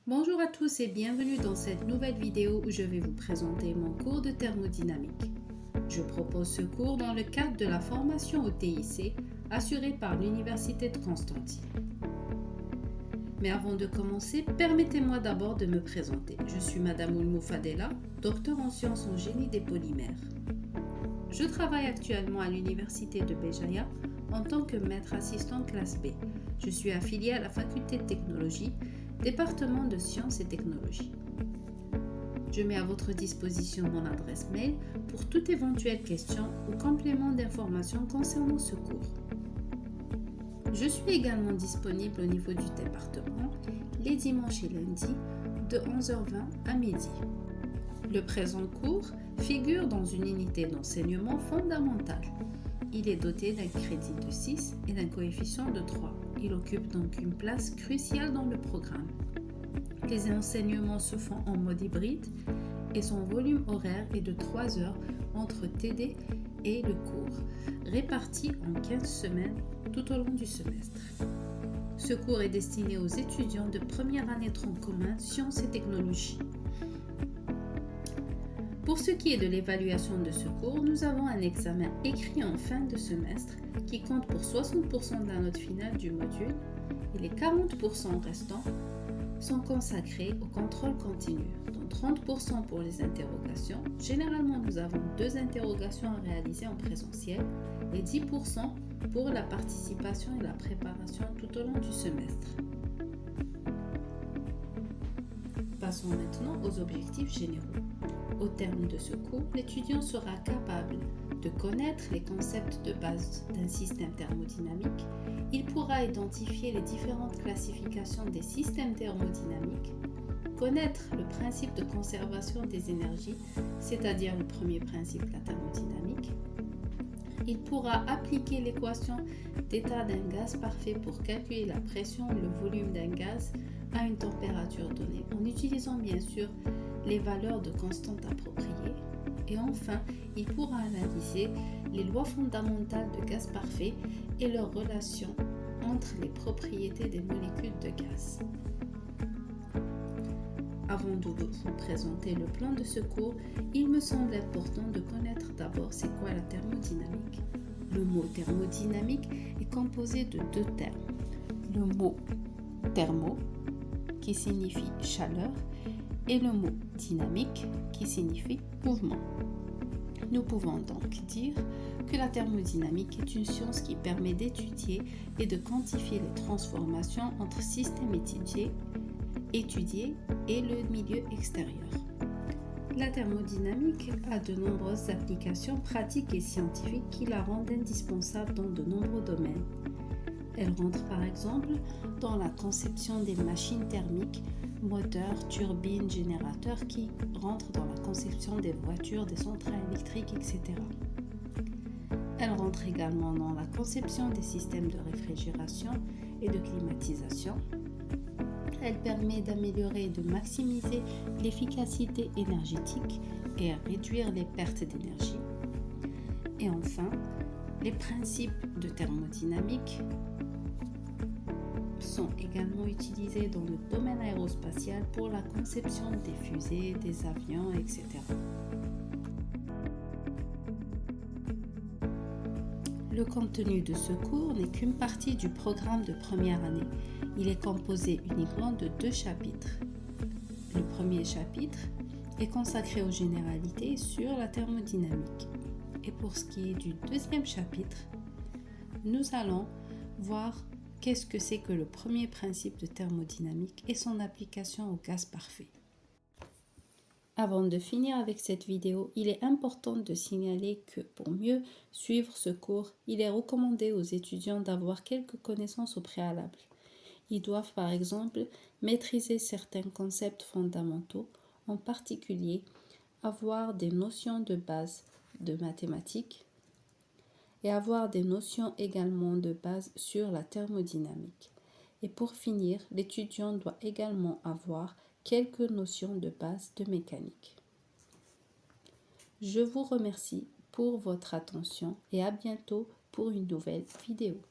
Bonjour à tous et bienvenue dans cette nouvelle vidéo où je vais vous présenter mon cours de thermodynamique. Je propose ce cours dans le cadre de la formation au TIC assurée par l'Université de Constantine. Mais avant de commencer, permettez-moi d'abord de me présenter. Je suis Madame Oulmou Fadela, docteur en sciences en génie des polymères. Je travaille actuellement à l'Université de Béjaïa en tant que maître assistant classe B. Je suis affiliée à la faculté de technologie, département de sciences et technologies. Je mets à votre disposition mon adresse mail pour toute éventuelle question ou complément d'information concernant ce cours. Je suis également disponible au niveau du département les dimanches et lundis de 11h20 à midi. Le présent cours figure dans une unité d'enseignement fondamental. Il est doté d'un crédit de 6 et d'un coefficient de 3. Il occupe donc une place cruciale dans le programme. Les enseignements se font en mode hybride et son volume horaire est de 3 heures entre TD et le cours, répartis en 15 semaines tout au long du semestre. Ce cours est destiné aux étudiants de première année tronc commun sciences et technologies. Pour ce qui est de l'évaluation de ce cours, nous avons un examen écrit en fin de semestre qui compte pour 60% de la note finale du module et les 40% restants sont consacrés au contrôle continu, dont 30% pour les interrogations. Généralement, nous avons 2 interrogations à réaliser en présentiel et 10% pour la participation et la préparation tout au long du semestre. Passons maintenant aux objectifs généraux. Au terme de ce cours, l'étudiant sera capable de connaître les concepts de base d'un système thermodynamique. Il pourra identifier les différentes classifications des systèmes thermodynamiques, connaître le principe de conservation des énergies, c'est-à-dire le premier principe, la thermodynamique. Il pourra appliquer l'équation d'état d'un gaz parfait pour calculer la pression et le volume d'un gaz à une température donnée, en utilisant bien sûr les valeurs de constante appropriées. Et enfin, il pourra analyser les lois fondamentales de gaz parfait et leur relation entre les propriétés des molécules de gaz. Avant de vous présenter le plan de ce cours, il me semble important de connaître d'abord c'est quoi la thermodynamique. Le mot thermodynamique est composé de 2 termes. Le mot thermo, qui signifie chaleur, et le mot dynamique, qui signifie mouvement. Nous pouvons donc dire que la thermodynamique est une science qui permet d'étudier et de quantifier les transformations entre systèmes étudiés et le milieu extérieur. La thermodynamique a de nombreuses applications pratiques et scientifiques qui la rendent indispensable dans de nombreux domaines. Elle rentre par exemple dans la conception des machines thermiques, moteurs, turbines, générateurs qui rentrent dans la conception des voitures, des centrales électriques, etc. Elle rentre également dans la conception des systèmes de réfrigération et de climatisation. Elle permet d'améliorer et de maximiser l'efficacité énergétique et à réduire les pertes d'énergie. Et enfin, les principes de thermodynamique sont également utilisés dans le domaine aérospatial pour la conception des fusées, des avions, etc. Le contenu de ce cours n'est qu'une partie du programme de première année. Il est composé uniquement de 2 chapitres. Le premier chapitre est consacré aux généralités sur la thermodynamique. Et pour ce qui est du deuxième chapitre, nous allons voir qu'est-ce que c'est que le premier principe de thermodynamique et son application au gaz parfait. Avant de finir avec cette vidéo, il est important de signaler que pour mieux suivre ce cours, il est recommandé aux étudiants d'avoir quelques connaissances au préalable. Ils doivent par exemple maîtriser certains concepts fondamentaux, en particulier avoir des notions de base de mathématiques et avoir des notions également de base sur la thermodynamique. Et pour finir, l'étudiant doit également avoir quelques notions de base de mécanique. Je vous remercie pour votre attention et à bientôt pour une nouvelle vidéo.